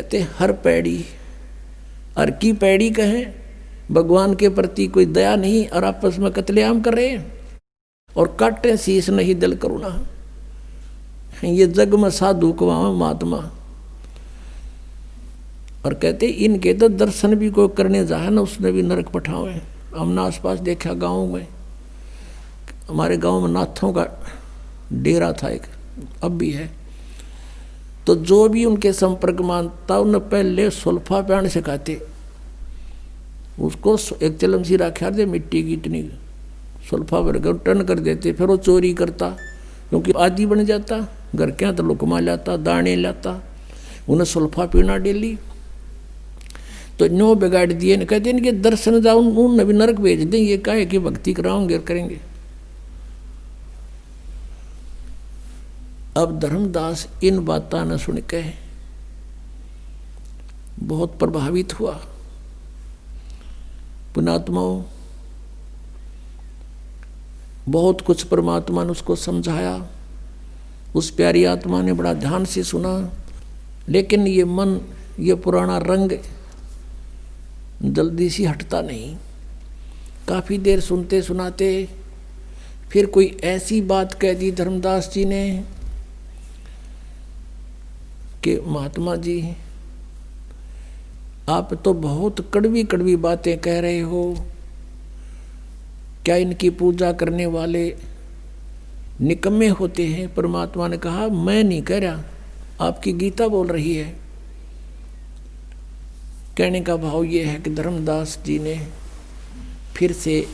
कहते हर पैड़ी, हर की पैड़ी कहें, भगवान के प्रति कोई दया नहीं और आपस में कत्लेआम कर रहे हैं और काटे शीश नहीं दिल करुणा। ये जग में साधु कवावा महात्मा। और कहते इनके तो दर्शन भी कोई करने जाए ना उसने भी नरक पठावे। हमने आसपास देखा गाँव में, हमारे गांव में नाथों का डेरा था एक, अब भी है। तो जो भी उनके संपर्क मानता उन्हें पहले सुल्फा पहन सिखाते, उसको एक चलम सी रखा दे मिट्टी की इतनी सुल्फा भर कर टन कर देते, फिर वो चोरी करता क्योंकि आदि बन जाता, घर के यहाँ तो लुकमा लाता, दाने लाता, उन्हें सुल्फा पीना डेली। तो नो बिगाड़ दिए, कहते इनके दर्शन जाओ उन भी नरक भेज दें, ये काहे कि भक्ति कराओगे करेंगे। अब धर्मदास इन बातों न सुन के बहुत प्रभावित हुआ। पुण्यात्माओं, बहुत कुछ परमात्मा ने उसको समझाया, उस प्यारी आत्मा ने बड़ा ध्यान से सुना, लेकिन ये मन, ये पुराना रंग जल्दी सी हटता नहीं। काफ़ी देर सुनते सुनाते फिर कोई ऐसी बात कह दी धर्मदास जी ने कि महात्मा जी आप तो बहुत कड़वी कड़वी बातें कह रहे हो, क्या इनकी पूजा करने वाले निकम्मे होते हैं? परमात्मा ने कहा मैं नहीं कह रहा, आपकी गीता बोल रही है। कहने का भाव ये है कि धर्मदास जी ने फिर से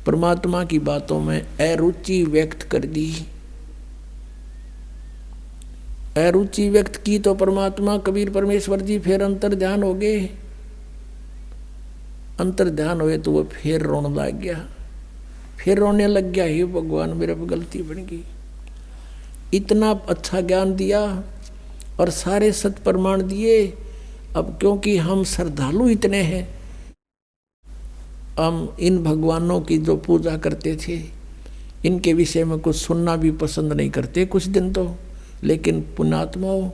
परमात्मा की बातों में अरुचि व्यक्त कर दी। अरुचि व्यक्त की तो परमात्मा कबीर परमेश्वर जी फिर अंतर ध्यान हो गए। अंतर ध्यान हुए तो वो फिर रोने लग गया, फिर रोने लग गया, हे भगवान मेरे पे गलती बन गई। इतना अच्छा ज्ञान दिया और सारे सत प्रमाण दिए, अब क्योंकि हम श्रद्धालु इतने हैं, हम इन भगवानों की जो पूजा करते थे इनके विषय में कुछ सुनना भी पसंद नहीं करते कुछ दिन तो। लेकिन पुण्यात्माओं,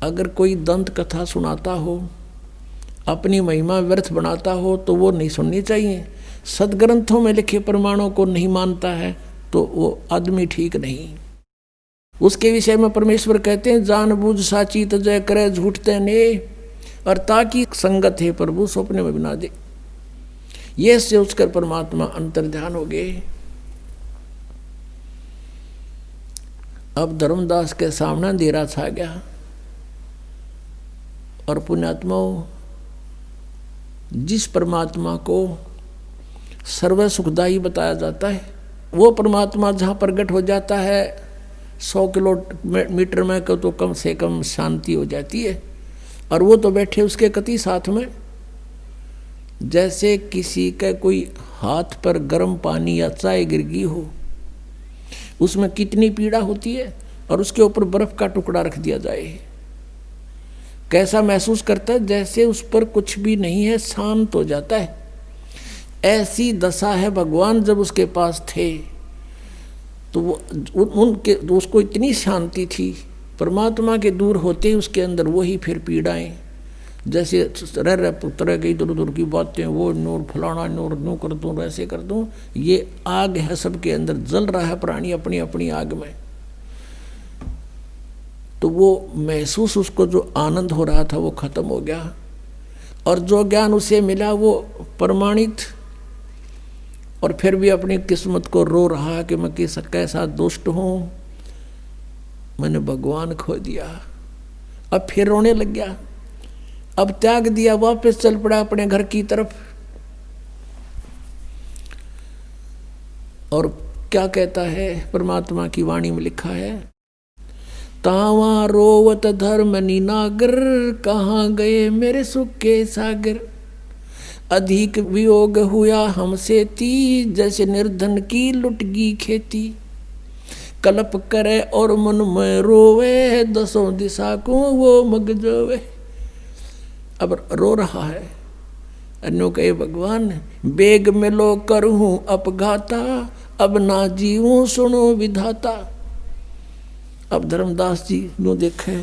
अगर कोई दंत कथा सुनाता हो, अपनी महिमा व्यर्थ बनाता हो तो वो नहीं सुननी चाहिए। सदग्रंथों में लिखे प्रमाणों को नहीं मानता है तो वो आदमी ठीक नहीं। उसके विषय में परमेश्वर कहते हैं जानबूझ साची तजय करे झूठते ने, और ताकि संगत है प्रभु सपने में बना दे। ये से उसकर परमात्मा अंतर ध्यान हो गए। अब धर्मदास के सामने अंधेरा छा गया और पुण्यात्माओं, जिस परमात्मा को सर्व सुखदायी बताया जाता है वो परमात्मा जहाँ प्रकट हो जाता है 100 किलोमीटर में को तो कम से कम शांति हो जाती है। और वो तो बैठे उसके कति साथ में, जैसे किसी का कोई हाथ पर गर्म पानी या चाय गिर गई हो, उसमें कितनी पीड़ा होती है, और उसके ऊपर बर्फ का टुकड़ा रख दिया जाए, कैसा महसूस करता है? जैसे उस पर कुछ भी नहीं है, शांत हो जाता है। ऐसी दशा है भगवान जब उसके पास थे तो वो उनके उसको इतनी शांति थी। परमात्मा के दूर होते ही उसके अंदर वही फिर पीड़ाएं, जैसे रह पुत्र के इधर उधर की बातें, वो नूर फलाना नूर नू कर दूँ वैसे कर दूँ। ये आग है, सबके अंदर जल रहा है प्राणी अपनी अपनी आग में। तो वो महसूस, उसको जो आनंद हो रहा था वो खत्म हो गया, और जो ज्ञान उसे मिला वो प्रमाणित। और फिर भी अपनी किस्मत को रो रहा कि मैं कैसा दुष्ट हूँ, मैंने भगवान खो दिया। अब फिर रोने लग गया, अब त्याग दिया, वापस चल पड़ा अपने घर की तरफ। और क्या कहता है परमात्मा की वाणी में लिखा है, तावा रोवत धर्म नीनागर, कहाँ गए मेरे सुख के सागर। अधिक वियोग हुआ हमसे ती, जैसे निर्धन की लुट गई खेती। कल्प करे और मन में रोवे, दसों दिशा को वो मग जोवे। अब रो रहा है, अन्यों कहे भगवान बेग में लो करूँ अपघाता, अब ना जीऊँ सुनो विधाता। अब धर्मदास जी नो देखे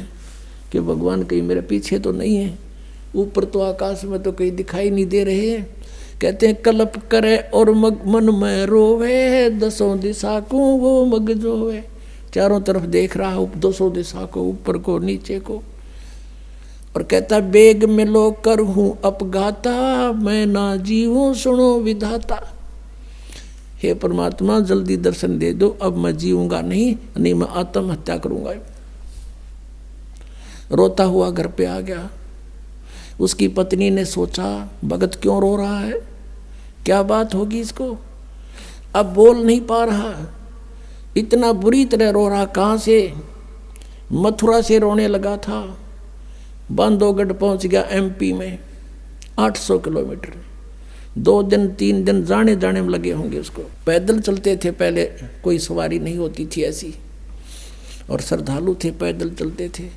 कि भगवान कहीं मेरे पीछे तो नहीं है, ऊपर तो आकाश में तो कहीं दिखाई नहीं दे रहे हैं। कहते हैं कल्प करे और मन में रोवे, दसों दिशा को वो मग जोवे। चारों तरफ देख रहा हूँ, दसों दिशा को, ऊपर को नीचे को। और कहता बेग में लो कर हूँ अपघाता, मैं ना जीवूं सुनो विधाता। हे परमात्मा जल्दी दर्शन दे दो, अब मैं जीऊंगा नहीं मैं आत्महत्या करूंगा। रोता हुआ घर पे आ गया। उसकी पत्नी ने सोचा भगत क्यों रो रहा है, क्या बात होगी इसको। अब बोल नहीं पा रहा, इतना बुरी तरह रो रहा। कहाँ से, मथुरा से रोने लगा था, बांधवगढ़ पहुंच गया एमपी में, 800 किलोमीटर। 2 दिन 3 दिन जाने जाने में लगे होंगे उसको। पैदल चलते थे पहले, कोई सवारी नहीं होती थी ऐसी, और श्रद्धालु थे, पैदल चलते थे।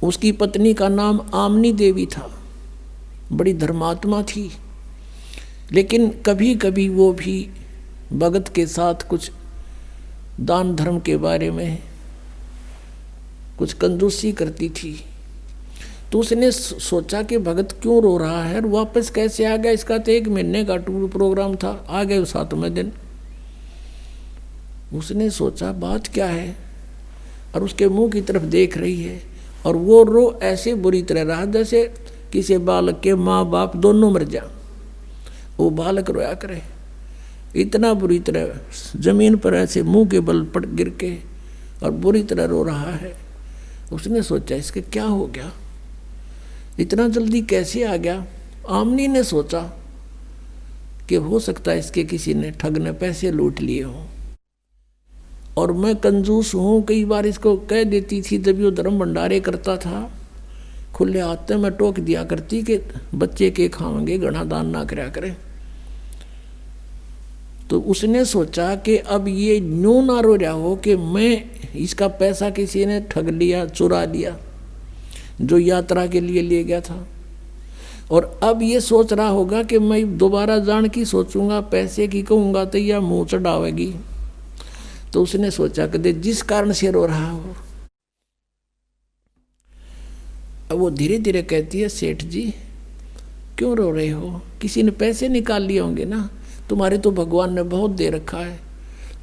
उसकी पत्नी का नाम आमनी देवी था, बड़ी धर्मात्मा थी, लेकिन कभी कभी वो भी भगत के साथ कुछ दान धर्म के बारे में कुछ कंजूसी करती थी। तो उसने सोचा कि भगत क्यों रो रहा है और वापस कैसे आ गया। इसका तो 1 महीने का टूर प्रोग्राम था, आ गए 7वें दिन। उसने सोचा बात क्या है, और उसके मुंह की तरफ देख रही है, और वो रो ऐसे बुरी तरह रहा जैसे किसी बालक के माँ बाप दोनों मर जा, वो बालक रोया करे। इतना बुरी तरह जमीन पर ऐसे मुंह के बल पड़ गिर के और बुरी तरह रो रहा है। उसने सोचा इसके क्या हो गया, इतना जल्दी कैसे आ गया। आमनी ने सोचा कि हो सकता है इसके किसी ने ठग ने पैसे लूट लिए हों, और मैं कंजूस हूँ, कई बार इसको कह देती थी जब वो धर्म भंडारे करता था, खुले हाथ में टोक दिया करती कि बच्चे के खाएंगे, घना दान ना करा करें। तो उसने सोचा कि अब ये न्यू ना रो रहा हो कि मैं इसका पैसा किसी ने ठग लिया, चुरा लिया, जो यात्रा के लिए ले गया था। और अब ये सोच रहा होगा कि मैं दोबारा जान की सोचूंगा, पैसे की कहूँगा तो यह मुँह चढ़ावेगी। तो उसने सोचा कि जिस कारण से रो रहा हो। अब वो धीरे धीरे कहती है सेठ जी क्यों रो रहे हो, किसी ने पैसे निकाल लिए होंगे ना, तुम्हारे तो भगवान ने बहुत दे रखा है,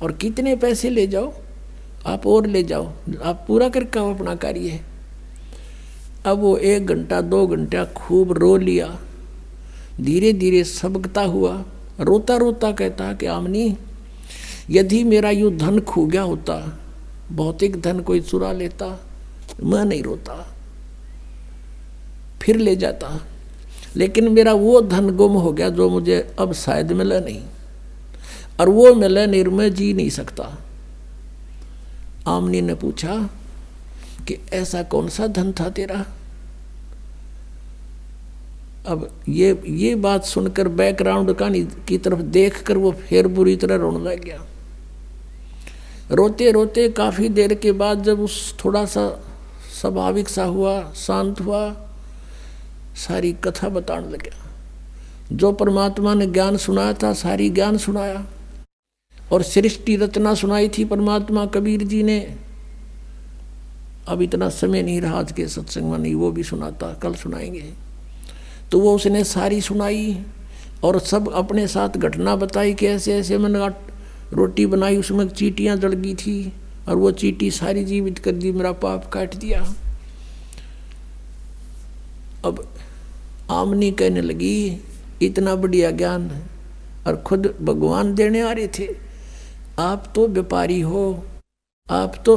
और कितने पैसे ले जाओ आप, और ले जाओ, आप पूरा करके आओ अपना कार्य। अब वो 1 घंटा 2 घंटा खूब रो लिया, धीरे धीरे सबकता हुआ, रोता रोता कहता कि आमनी यदि मेरा यूँ धन खो गया होता, भौतिक धन कोई चुरा लेता, मैं नहीं रोता, फिर ले जाता, लेकिन मेरा वो धन गुम हो गया जो मुझे अब शायद मिला नहीं, और वो मिला नहीं मैं जी नहीं सकता। आमनी ने पूछा कि ऐसा कौन सा धन था तेरा। अब ये बात सुनकर बैकग्राउंड की तरफ देखकर वो फिर बुरी तरह रोने लग गया। रोते रोते काफ़ी देर के बाद जब उस थोड़ा सा स्वाभाविक सा हुआ, शांत हुआ, सारी कथा बताने लगा। जो परमात्मा ने ज्ञान सुनाया था सारी ज्ञान सुनाया, और सृष्टि रचना सुनाई थी परमात्मा कबीर जी ने। अब इतना समय नहीं रहा आज के सत्संग में, नहीं वो भी सुनाता, कल सुनाएंगे। तो वो उसने सारी सुनाई, और सब अपने साथ घटना बताई कि ऐसे ऐसे मैंने रोटी बनाई, उसमें चींटियाँ जल गई थी, और वो चींटी सारी जीवित कर दी, मेरा पाप काट दिया। अब आमनी कहने लगी इतना बढ़िया ज्ञान, और खुद भगवान देने आ रहे थे, आप तो व्यापारी हो, आप तो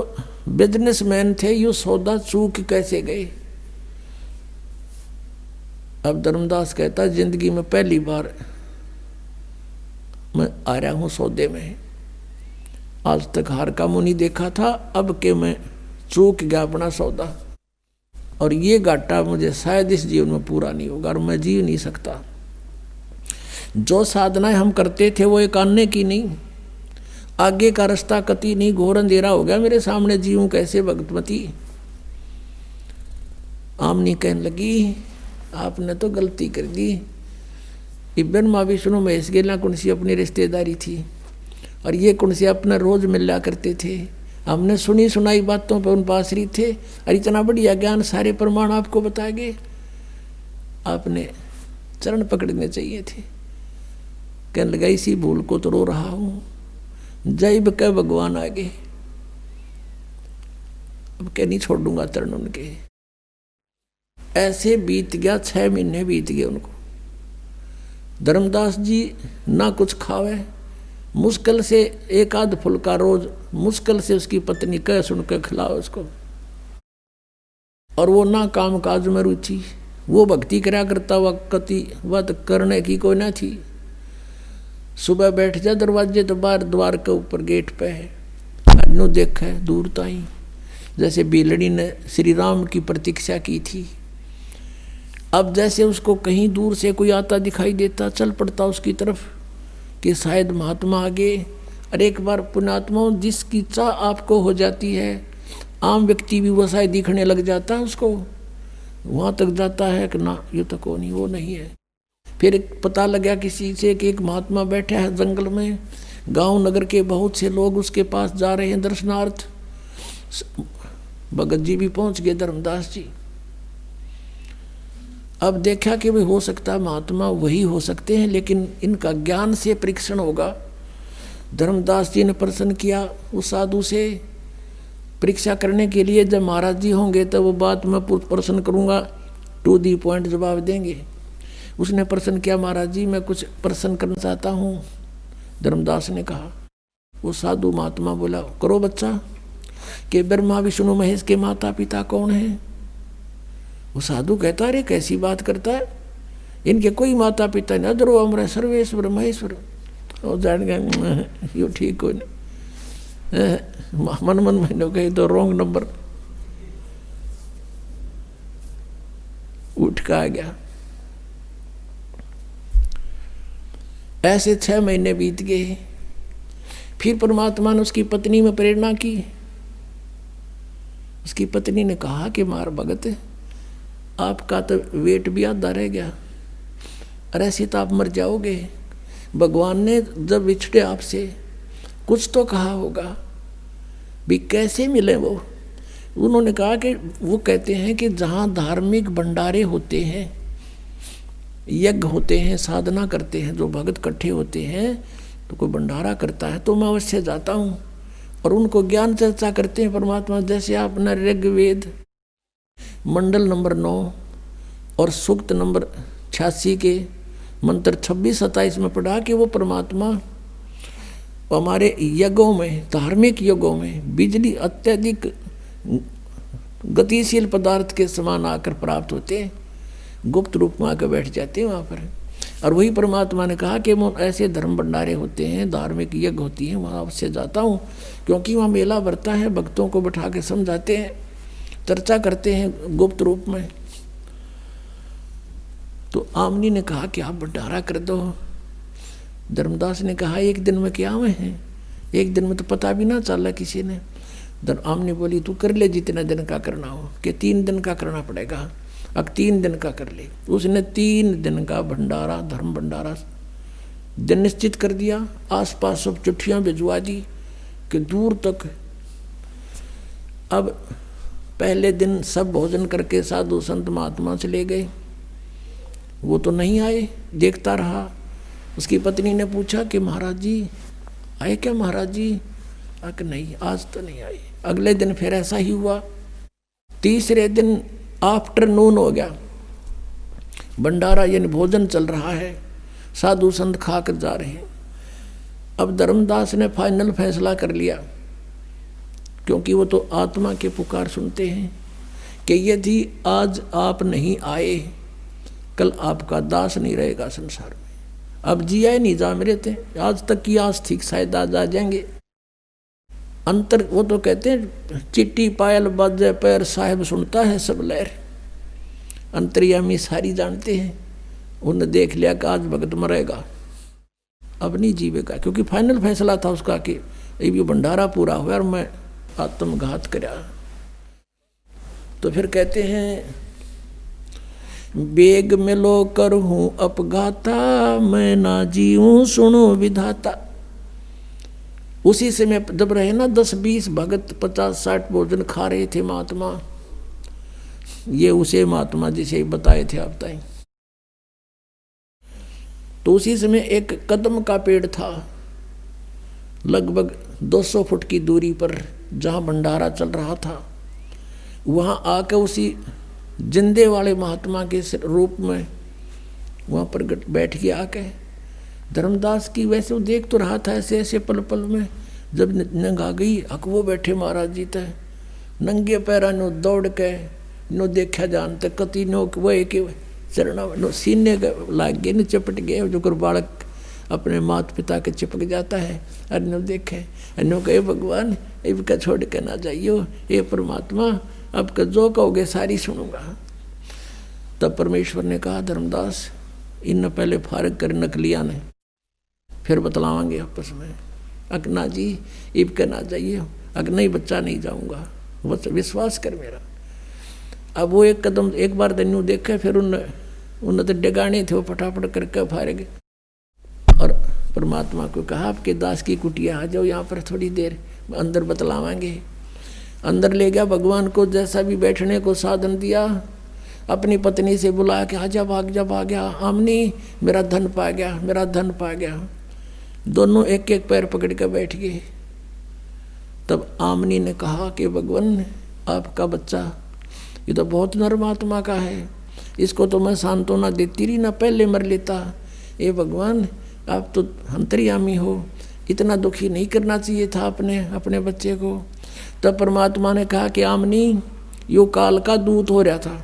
बिजनेसमैन थे, यू सौदा चूक कैसे गए। अब धर्मदास कहता जिंदगी में पहली बार मैं आ रहा हूँ सौदे में, आज तक हार का मुंह नहीं देखा था, अब के मैं चूक गया अपना सौदा, और ये घाटा मुझे शायद इस जीवन में पूरा नहीं होगा, और मैं जी नहीं सकता। जो साधनाएं हम करते थे वो एक आने की नहीं, आगे का रास्ता कति नहीं, घोर अंधेरा हो गया मेरे सामने, जीऊं कैसे भगतमती। आमनी कहने लगी आपने तो गलती कर दी, ब्रह्मा विष्णु महेश गेला कुणसी अपनी रिश्तेदारी थी, और ये कुणसी अपना रोज मिला करते थे, हमने सुनी सुनाई बातों पर उन पर आश्रित थे, और इतना बढ़िया ज्ञान सारे प्रमाण आपको बताएंगे, आपने चरण पकड़ने चाहिए थे। कहने लगा इसी भूल को तो रो रहा हूं, जैब के भगवान आगे, अब क्या नहीं छोड़ूंगा चरण उनके। ऐसे बीत गया, 6 महीने बीत गए उनको। धर्मदास जी ना कुछ खावे, मुश्किल से 1 आध फुल्का रोज, मुश्किल से उसकी पत्नी कह सुन के खिलाओ उसको। और वो ना काम काज में रुचि, वो भक्ति करा करता, वक्ति वत करने की कोई ना थी। सुबह बैठ जा दरवाजे तो बाहर द्वार के ऊपर गेट पे है, अनु देखे दूर ताई, जैसे बिलड़ी ने श्री राम की प्रतीक्षा की थी। अब जैसे उसको कहीं दूर से कोई आता दिखाई देता, चल पड़ता उसकी तरफ कि शायद महात्मा आगे। और एक बार पुण्यात्मा जिसकी चाह आपको हो जाती है, आम व्यक्ति भी वैसा दिखने लग जाता है उसको, वहाँ तक जाता है कि ना ये तो कौन ही, वो नहीं है। फिर पता लगा किसी से कि एक महात्मा बैठा है जंगल में, गांव नगर के बहुत से लोग उसके पास जा रहे हैं दर्शनार्थ। भगत जी भी पहुंच गए, धर्मदास जी। अब देखा कि भाई हो सकता है महात्मा वही हो सकते हैं, लेकिन इनका ज्ञान से परीक्षण होगा। धर्मदास जी ने प्रश्न किया उस साधु से परीक्षा करने के लिए, जब महाराज जी होंगे तो वो बात मैं प्रश्न करूंगा, टू दी पॉइंट जवाब देंगे। उसने प्रश्न किया, महाराज जी मैं कुछ प्रश्न करना चाहता हूँ। धर्मदास ने कहा। वो साधु महात्मा बोला, करो बच्चा। कि ब्रह्मा विष्णु महेश के माता पिता कौन है? वो साधु कहता, अरे कैसी बात करता है, इनके कोई माता पिता नहीं, अदरो अमर सर्वेश्वर महेश्वर। और जान गए यो ठीक हो मन मन महीनों कहे तो रॉन्ग नंबर उठ का आ गया। ऐसे 6 महीने बीत गए। फिर परमात्मा ने उसकी पत्नी में प्रेरणा की। उसकी पत्नी ने कहा कि मार भगत, आपका तो वेट भी आधा रह गया, अरे ऐसे तो आप मर जाओगे। भगवान ने जब बिछड़े आपसे कुछ तो कहा होगा, भी कैसे मिले वो? उन्होंने कहा कि वो कहते हैं कि जहाँ धार्मिक भंडारे होते हैं, यज्ञ होते हैं, साधना करते हैं, जो भगत इकट्ठे होते हैं तो कोई भंडारा करता है तो मैं अवश्य जाता हूँ और उनको ज्ञान चर्चा करते हैं परमात्मा। जैसे आपने ऋग्वेद मंडल नंबर 9 और सूक्त नंबर 86 के मंत्र 26-27 में पढ़ा कि वो परमात्मा हमारे यज्ञों में, धार्मिक यज्ञों में बिजली अत्यधिक गतिशील पदार्थ के समान आकर प्राप्त होते हैं, गुप्त रूप में आकर बैठ जाते हैं वहाँ पर। और वही परमात्मा ने कहा कि वो ऐसे धर्म भंडारे होते हैं, धार्मिक यज्ञ होती हैं, वहाँ अवश्य जाता हूँ, क्योंकि वहाँ मेला भरता है, भक्तों को बैठा के समझाते हैं, चर्चा करते हैं गुप्त रूप में। तो आमनी ने कहा कि आप भंडारा कर दो। धर्मदास ने कहा 1 दिन में क्या हुए हैं, 1 दिन में तो पता भी ना चला किसी ने। आमनी बोली तू कर ले जितने दिन का करना हो, कि 3 दिन का करना पड़ेगा, अब 3 दिन का कर ले। उसने 3 दिन का भंडारा, धर्म भंडारा दिन निश्चित कर दिया। आसपास सब चिट्ठियाँ भिजवा दी कि दूर तक। अब पहले दिन सब भोजन करके साधु संत महात्मा चले गए, वो तो नहीं आए, देखता रहा। उसकी पत्नी ने पूछा कि महाराज जी आए क्या? महाराज जी कि नहीं, आज तो नहीं आए। अगले दिन फिर ऐसा ही हुआ। तीसरे दिन आफ्टरनून हो गया, भंडारा यानी भोजन चल रहा है, साधु संत खा कर जा रहे हैं। अब धर्मदास ने फाइनल फैसला कर लिया, क्योंकि वो तो आत्मा के पुकार सुनते हैं, कि यदि आज आप नहीं आए कल आपका दास नहीं रहेगा संसार में। अब जिया नहीं जा मेरे थे, आज तक की आस थी शायद आज आ जाएंगे। अंतर वो तो कहते हैं चिट्टी पायल बाजे पैर, साहिब सुनता है सब लहर। अंतर्यामी सारी जानते हैं, उन्होंने देख लिया कि आज भगत मरेगा, अब नहीं जीवेगा, क्योंकि फाइनल फैसला था उसका कि ये भंडारा पूरा हुआ और मैं आत्मघात करा। तो फिर कहते हैं बेग मिलो कर हूँ अपघाता, मैं ना जीऊँ सुनो विधाता। उसी समय जब रहे ना 10-20 भगत 50-60 भोजन खा रहे थे महात्मा, ये उसे महात्मा जिसे बताए थे आप ताई। तो उसी समय एक कदम का पेड़ था, लगभग 200 फुट की दूरी पर, जहाँ भंडारा चल रहा था। वहाँ आकर उसी जिंदे वाले महात्मा के रूप में वहाँ पर बैठ के आके धर्मदास की, वैसे वो देख तो रहा था ऐसे ऐसे पल पल में, जब नंग आ गई अक वो बैठे महाराज जी तय नंगे पैरा नो दौड़ के नो देखा जानते कति नो वो एक चरणा नो सीने लाग गए न चपट गए, जो कर बालक अपने माता पिता के चिपक जाता है। अरे नो देखे नो कहे भगवान इनका छोड़ के ना जाइयो, ये परमात्मा आपका जो कहोगे सारी सुनूंगा। तब परमेश्वर ने कहा धर्मदास इन पहले फारग कर नकलिया ने, फिर बतलावांगे आपस में। अकना जी इब के ना जाइए, अग नहीं बच्चा नहीं जाऊंगा, बस विश्वास कर मेरा। अब वो एक कदम एक बार दन्यू देखे, फिर उन तो डगाने थे वो फटाफट करके फारग, और परमात्मा को कहा आपके दास की कुटिया आ जाओ यहाँ पर थोड़ी देर, अंदर बतलावांगे। अंदर ले गया, भगवान को जैसा भी बैठने को साधन दिया, अपनी पत्नी से बुला के आजा भाग जा भाग गया, आमनी मेरा धन पा गया, मेरा धन पा गया। दोनों एक एक पैर पकड़ कर बैठ गए। तब आमनी ने कहा कि भगवान आपका बच्चा ये तो बहुत नर्म आत्मा का है, इसको तो मैं सांत्वना देती रही ना, पहले मर लेता। ये भगवान आप तो अंतर्यामी हो, इतना दुखी नहीं करना चाहिए था अपने बच्चे को। तब परमात्मा ने कहा कि आमनी यो काल का दूत हो रहा था,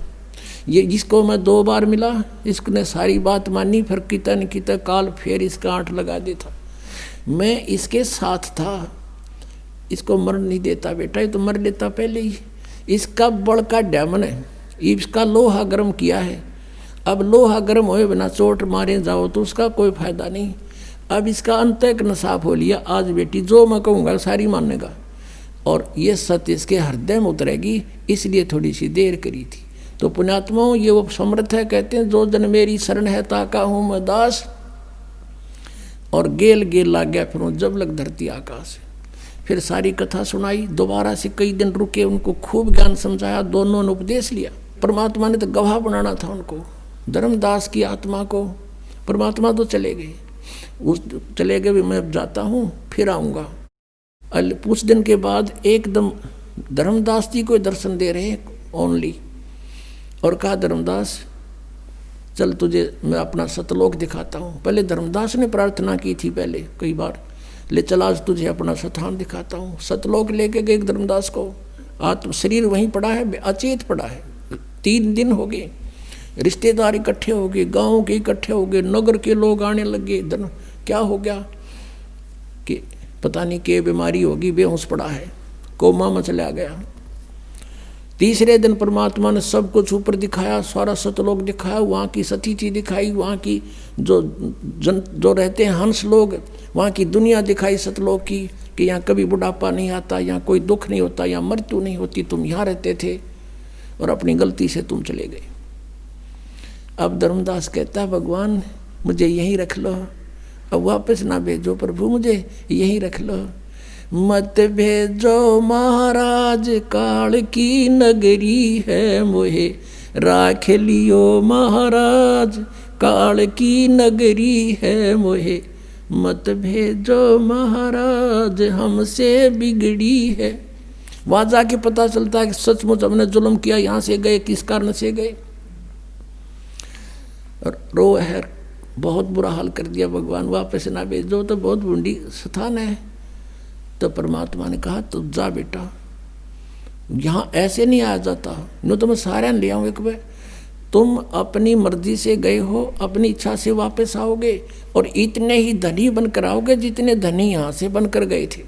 ये जिसको मैं 2 बार मिला इसने सारी बात मानी, फिर किता न किता काल फिर इसका आंट लगा देता। मैं इसके साथ था, इसको मर नहीं देता बेटा, ये तो मर लेता पहले ही। इसका बड़ का डैमन है, इसका लोहा गर्म किया है। अब लोहा गर्म होए बिना चोट मारे जाओ तो उसका कोई फायदा नहीं। अब इसका अंतःकरण साफ हो लिया, आज बेटी जो मैं कहूँगा सारी मानेगा, और ये सत्य इसके हृदय में उतरेगी, इसलिए थोड़ी सी देर करी थी। तो पुण्यात्माओं ये वो समर्थ है, कहते हैं जो जन मेरी शरण है ताका हूँ मैं दास, और गेल गेल लाग गया फिर जब लग धरती आकाश। फिर सारी कथा सुनाई, दोबारा से कई दिन रुके, उनको खूब ज्ञान समझाया, दोनों ने उपदेश लिया। परमात्मा ने तो गवाह बनाना था उनको, धर्मदास की आत्मा को। परमात्मा तो चले गए भी, मैं जाता हूँ फिर आऊँगा। कुछ दिन के बाद एकदम धर्मदास जी को दर्शन दे रहे ओनली, और कहा धर्मदास चल तुझे मैं अपना सतलोक दिखाता हूँ। पहले धर्मदास ने प्रार्थना की थी पहले कई बार, ले चल आज तुझे अपना स्थान दिखाता हूँ। सतलोक लेके गए धर्मदास को, आत्म शरीर वहीं पड़ा है, अचेत पड़ा है। 3 दिन हो गए, रिश्तेदार इकट्ठे हो गए, गाँव के इकट्ठे हो गए, नगर के लोग आने लगे। क्या हो गया कि पता नहीं क्या बीमारी होगी, बेहोश पड़ा है, कोमा में चला गया। तीसरे दिन परमात्मा ने सब कुछ ऊपर दिखाया, सारा सतलोक दिखाया, वहाँ की सतीथि दिखाई, वहाँ की जो रहते हैं हंस लोग, वहाँ की दुनिया दिखाई सतलोक की, कि यहाँ कभी बुढ़ापा नहीं आता, यहाँ कोई दुख नहीं होता, यहाँ मृत्यु नहीं होती, तुम यहाँ रहते थे और अपनी गलती से तुम चले गए। अब धर्मदास कहता है भगवान मुझे यहीं रख लो, अब वापस ना भेजो प्रभु, मुझे यहीं रख लो, मत भेजो महाराज, काल की नगरी है मोहे राख लियो महाराज, काल की नगरी है मोहे, मत भेजो महाराज हमसे बिगड़ी है। वहाँ जाके पता चलता है कि सचमुच हमने जुल्म किया, यहाँ से गए किस कारण से गए, और रो है बहुत बुरा हाल कर दिया भगवान, वापस ना भेजो तो बहुत बूढ़ी स्थान है। तो परमात्मा ने कहा तो जा बेटा, यहाँ ऐसे नहीं आ जाता, नो तो मैं सारे ले आऊँगा कि तुम अपनी मर्जी से गए हो, अपनी इच्छा से वापस आओगे, और इतने ही धनी बनकर आओगे जितने धनी यहाँ से बनकर गए थे।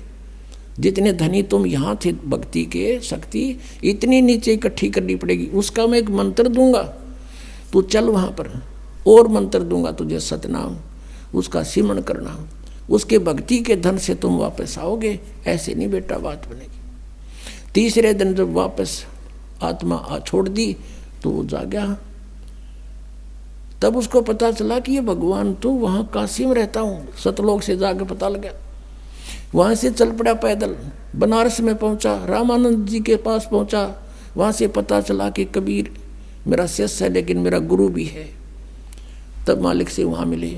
जितने धनी तुम यहाँ थे भक्ति के शक्ति, इतनी नीचे इकट्ठी करनी पड़ेगी। उसका मैं एक मंत्र दूंगा, तू चल वहाँ पर, और मंत्र दूंगा तुझे सतनाम, उसका सिमरण करना, उसके भक्ति के धन से तुम वापस आओगे। ऐसे नहीं बेटा बात बनेगी। तीसरे दिन जब वापस आत्मा छोड़ दी तो वो जागा। तब उसको पता चला कि ये भगवान तो वहाँ काशी में रहता हूँ, सतलोक से जाकर पता लगा। वहाँ से चल पड़ा पैदल, बनारस में पहुँचा, रामानंद जी के पास पहुँचा। वहाँ से पता चला कि कबीर मेरा शिष्य है लेकिन मेरा गुरु भी है। तब मालिक से वहाँ मिले,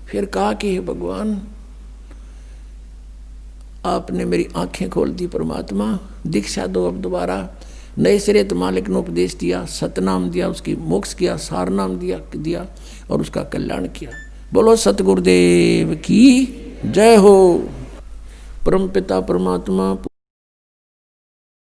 फिर कहा कि हे भगवान, आपने मेरी आंखें खोल दी परमात्मा, दीक्षा दो अब दोबारा। नए सिरे तो मालिक ने उपदेश दिया, सतनाम दिया, उसकी मोक्ष किया, सारनाम दिया और उसका कल्याण किया। बोलो सतगुरुदेव की जय हो। परम पिता परमात्मा